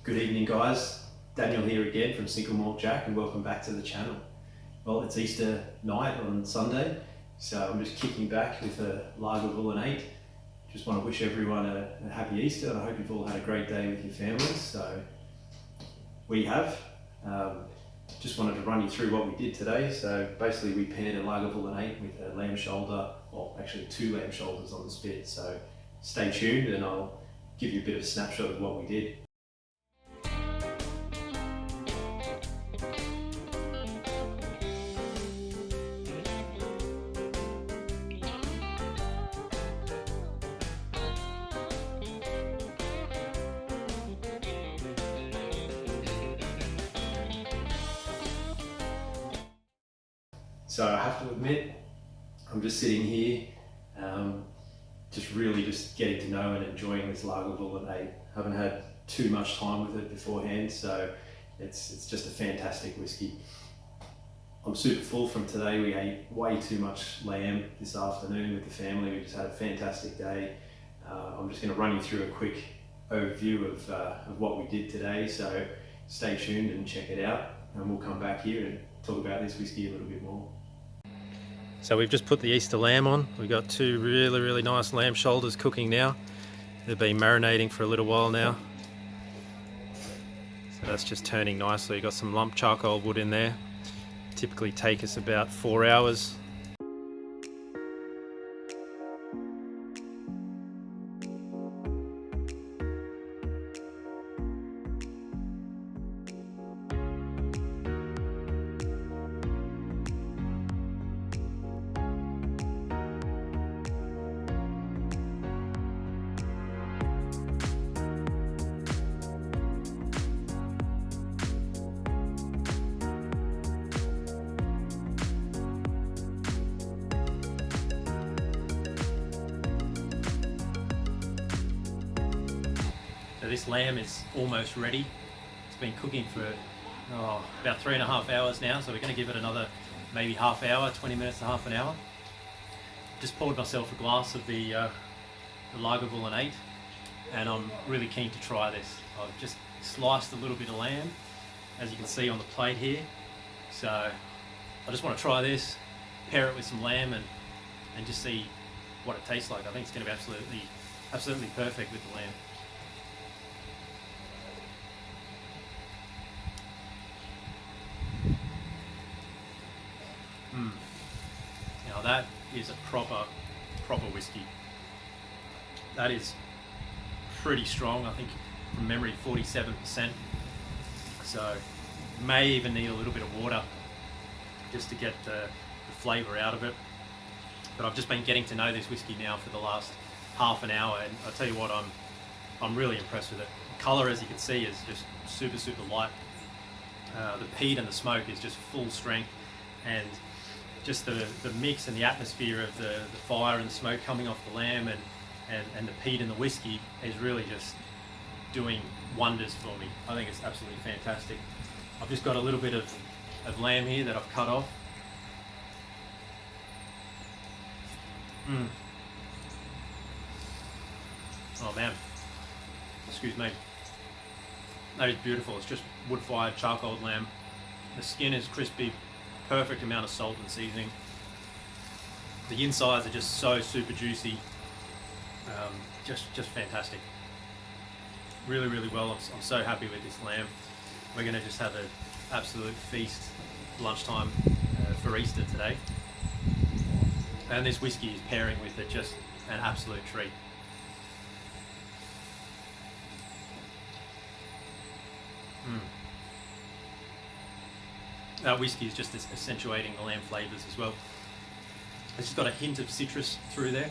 Good evening, guys. Daniel here again from Single Malt Jack, and welcome back to the channel. Well, it's Easter night on Sunday, so I'm just kicking back with a Lagavulin 8. Just want to wish everyone a happy Easter, and I hope you've all had a great day with your families. So we have. Just wanted to run you through what we did today. So basically we paired a Lagavulin 8 with a lamb shoulder, or actually 2 lamb shoulders on the spit. So stay tuned and I'll give you a bit of a snapshot of what we did. So I have to admit, I'm just sitting here, just getting to know and enjoying this Lagavulin 8. Haven't had too much time with it beforehand, so it's just a fantastic whiskey. I'm super full from today. We ate way too much lamb this afternoon with the family. We just had a fantastic day. I'm just going to run you through a quick overview of what we did today, so stay tuned and check it out, and we'll come back here and talk about this whiskey a little bit more. So we've just put the Easter lamb on. We've got 2 really nice lamb shoulders cooking now. They've been marinating for a little while now. So that's just turning nicely. We've got some lump charcoal wood in there. Typically take us about 4 hours. So this lamb is almost ready. It's been cooking for about 3.5 hours now, so we're going to give it another maybe half hour, 20 minutes to half an hour. Just poured myself a glass of the Lagavulin 8, and I'm really keen to try this. I've just sliced a little bit of lamb, as you can see on the plate here. So I just want to try this, pair it with some lamb, and just see what it tastes like. I think it's going to be absolutely perfect with the lamb. Now that is a proper whiskey. That is pretty strong. I think from memory 47%. So may even need a little bit of water just to get the flavour out of it. But I've just been getting to know this whiskey now for the last half an hour, and I'll tell you what, I'm really impressed with it. The colour, as you can see, is just super light. The peat and the smoke is just full strength, and just the mix and the atmosphere of the fire and the smoke coming off the lamb and the peat and the whiskey is really just doing wonders for me. I think it's absolutely fantastic. I've just got a little bit of lamb here that I've cut off. Oh man, excuse me. That is beautiful. It's just wood-fired charcoal lamb. The skin is crispy. Perfect amount of salt and seasoning. The insides are just so super juicy. Just fantastic. Really well. I'm so happy with this lamb. We're going to just have an absolute feast lunchtime for Easter today. And this whiskey is pairing with it, just an absolute treat. Whiskey is just accentuating the lamb flavours as well. It's just got a hint of citrus through there.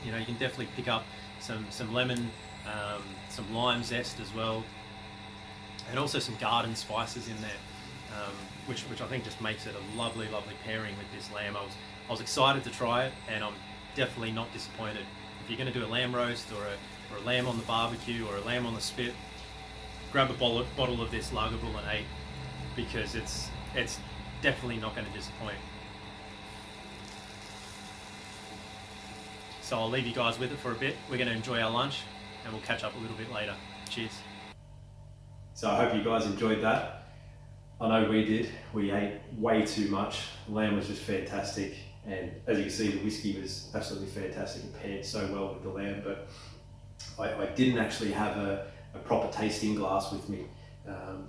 You know, you can definitely pick up some lemon, some lime zest as well, and also some garden spices in there, which I think just makes it a lovely pairing with this lamb. I was excited to try it, and I'm definitely not disappointed. If you're going to do a lamb roast or a lamb on the barbecue or a lamb on the spit, grab a bottle of this Lagavulin 8, because it's definitely not going to disappoint. So I'll leave you guys with it for a bit. We're going to enjoy our lunch and we'll catch up a little bit later. Cheers. So I hope you guys enjoyed that. I know we did. We ate way too much. The lamb was just fantastic, and as you can see, the whiskey was absolutely fantastic. It paired so well with the lamb, but I didn't actually have a proper tasting glass with me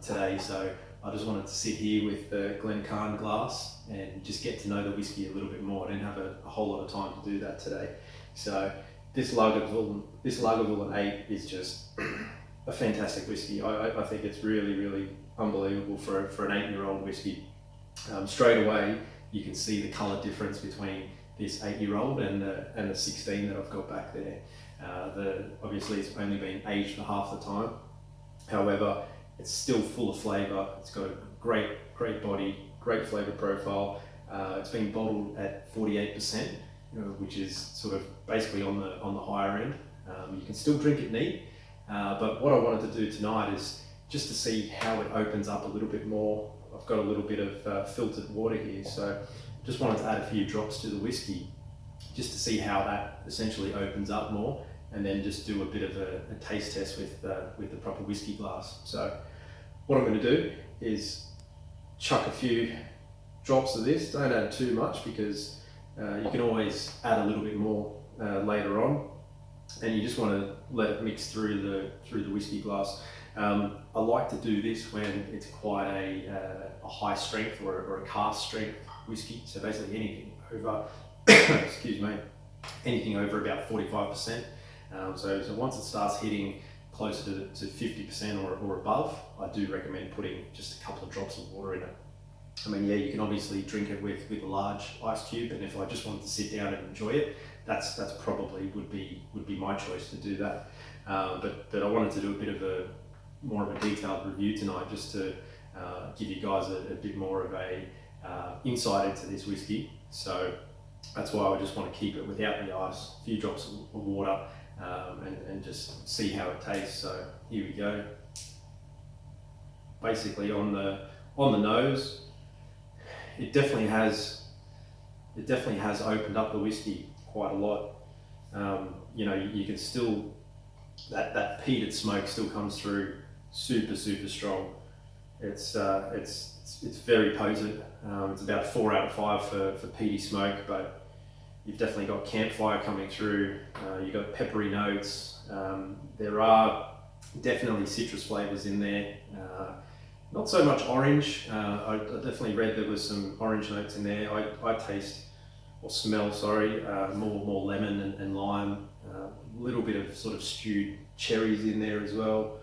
today, so I just wanted to sit here with the Glencairn glass and just get to know the whiskey a little bit more. I didn't have a whole lot of time to do that today. So this Lagavulin 8 is just a fantastic whiskey. I think it's really, really unbelievable for an 8-year-old whiskey. Straight away, you can see the colour difference between this 8-year-old and the 16 that I've got back there. Obviously, it's only been aged for half the time. However, it's still full of flavour. It's got a great body, great flavour profile. It's been bottled at 48%, which is sort of basically on the higher end. You can still drink it neat, but what I wanted to do tonight is just to see how it opens up a little bit more. I've got a little bit of filtered water here, so just wanted to add a few drops to the whiskey just to see how that essentially opens up more, and then just do a bit of a taste test with the proper whiskey glass. So what I'm going to do is chuck a few drops of this. Don't add too much, because you can always add a little bit more later on, and you just want to let it mix through the whiskey glass. I like to do this when it's quite a high strength or a cask strength whiskey. So basically anything over excuse me, anything over about 45%. So once it starts hitting closer to 50% or above, I do recommend putting just a couple of drops of water in it. I mean, yeah, you can obviously drink it with a large ice cube, and if I just wanted to sit down and enjoy it, that's probably would be my choice to do that. But I wanted to do a bit of more of a detailed review tonight, just to give you guys a bit more of a insight into this whiskey. So that's why I just want to keep it without the ice, a few drops of water, and just see how it tastes. So here we go. Basically on the nose, it definitely has opened up the whiskey quite a lot. You can still, that peated smoke still comes through super strong. It's very potent. It's about 4 out of 5 for peaty smoke, but you've definitely got campfire coming through. You've got peppery notes. There are definitely citrus flavors in there. Not so much orange. I definitely read there was some orange notes in there. I taste, or smell, sorry, more lemon and lime. A little bit of sort of stewed cherries in there as well.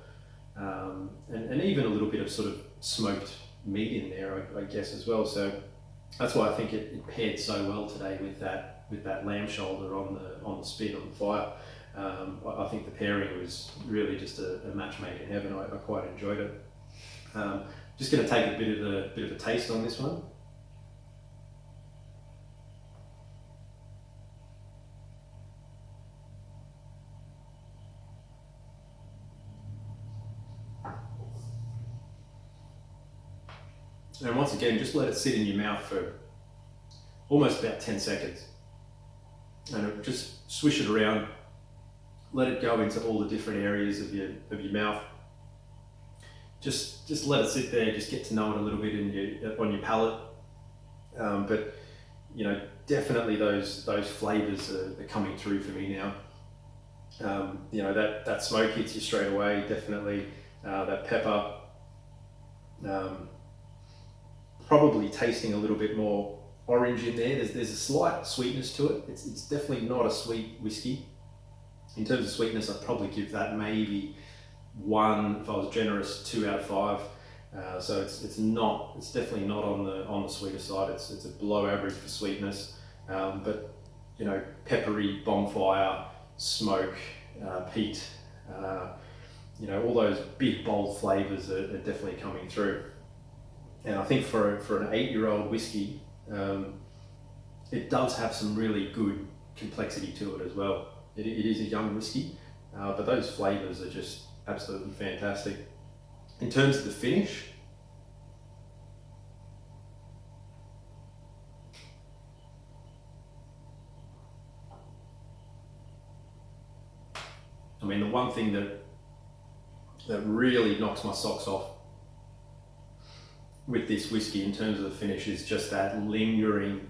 And even a little bit of sort of smoked meat in there, I guess, as well. So that's why I think it paired so well today with that lamb shoulder on the spit on the fire. I think the pairing was really just a match made in heaven. I quite enjoyed it. Just going to take a bit of a taste on this one. And once again, just let it sit in your mouth for almost about 10 seconds. And just swish it around, let it go into all the different areas of your mouth. Just let it sit there, just get to know it a little bit on your palate. But definitely those flavors are coming through for me now. That smoke hits you straight away, definitely. That pepper. Probably tasting a little bit more orange in there. There's a slight sweetness to it. It's definitely not a sweet whiskey. In terms of sweetness, I'd probably give that maybe 1, if I was generous, 2 out of 5. So it's definitely not on the sweeter side. It's a below average for sweetness. But peppery, bonfire, smoke, peat, all those big bold flavors are definitely coming through. And I think for an 8-year-old whiskey, it does have some really good complexity to it as well. It is a young whiskey, but those flavors are just absolutely fantastic. In terms of the finish, I mean, the one thing that that really knocks my socks off with this whiskey in terms of the finish is just that lingering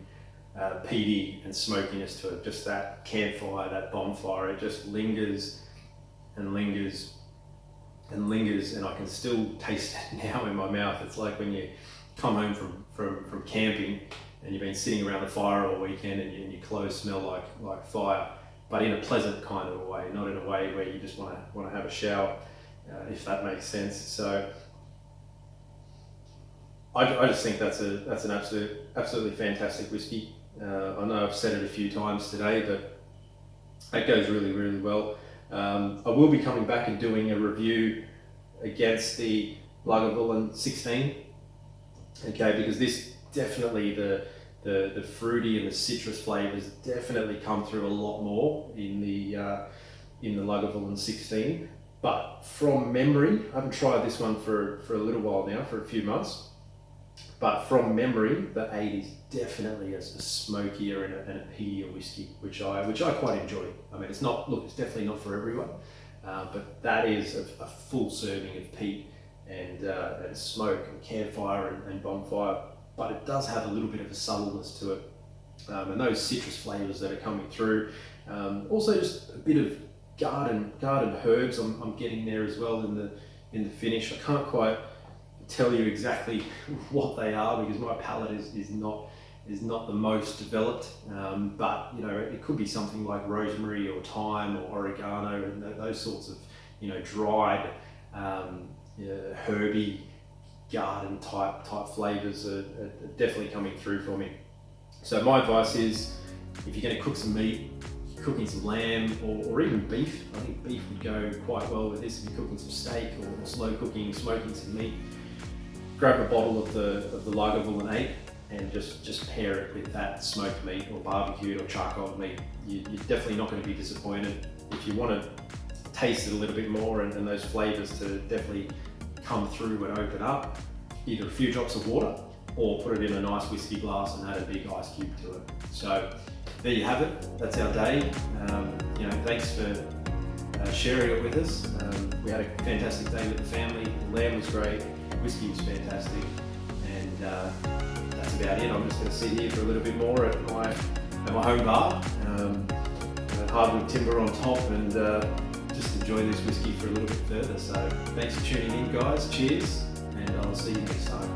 peaty and smokiness to it, just that campfire, that bonfire. It just lingers and lingers and lingers, and I can still taste it now in my mouth. It's like when you come home from camping and you've been sitting around the fire all weekend and your clothes smell like fire, but in a pleasant kind of a way, not in a way where you just want to have a shower, if that makes sense. So I just think that's an absolutely fantastic whiskey. I know I've said it a few times today, but it goes really, really well. I will be coming back and doing a review against the Lagavulin 16, okay, because this definitely, the fruity and the citrus flavors definitely come through a lot more in the Lagavulin 16. But from memory, I haven't tried this one for a little while now, for a few months. But from memory, the 8 is definitely a smokier and a peatier whiskey, which I quite enjoy. I mean, it's definitely not for everyone, but that is a full serving of peat and smoke and campfire and bonfire. But it does have a little bit of a subtleness to it, and those citrus flavors that are coming through. Also, just a bit of garden herbs I'm getting there as well in the finish. I can't quite tell you exactly what they are because my palate is not the most developed, but you know, it could be something like rosemary or thyme or oregano and those sorts of, you know, dried herby garden type flavors are definitely coming through for me. So my advice is, if you're going to cook some meat, cooking some lamb or even beef, I think beef would go quite well with this. If you're cooking some steak or slow cooking, smoking some meat, grab a bottle of the Lagavulin 8 and just pair it with that smoked meat or barbecued or charcoal meat. You're definitely not going to be disappointed. If you want to taste it a little bit more and those flavors to definitely come through and open up, either a few drops of water or put it in a nice whiskey glass and add a big ice cube to it. So there you have it. That's our day. You know, thanks for sharing it with us. We had a fantastic day with the family. The lamb was great. Whiskey was fantastic, and that's about it. I'm just going to sit here for a little bit more at my home bar, hardwood timber on top, and just enjoy this whiskey for a little bit further. So thanks for tuning in, guys. Cheers, and I'll see you next time.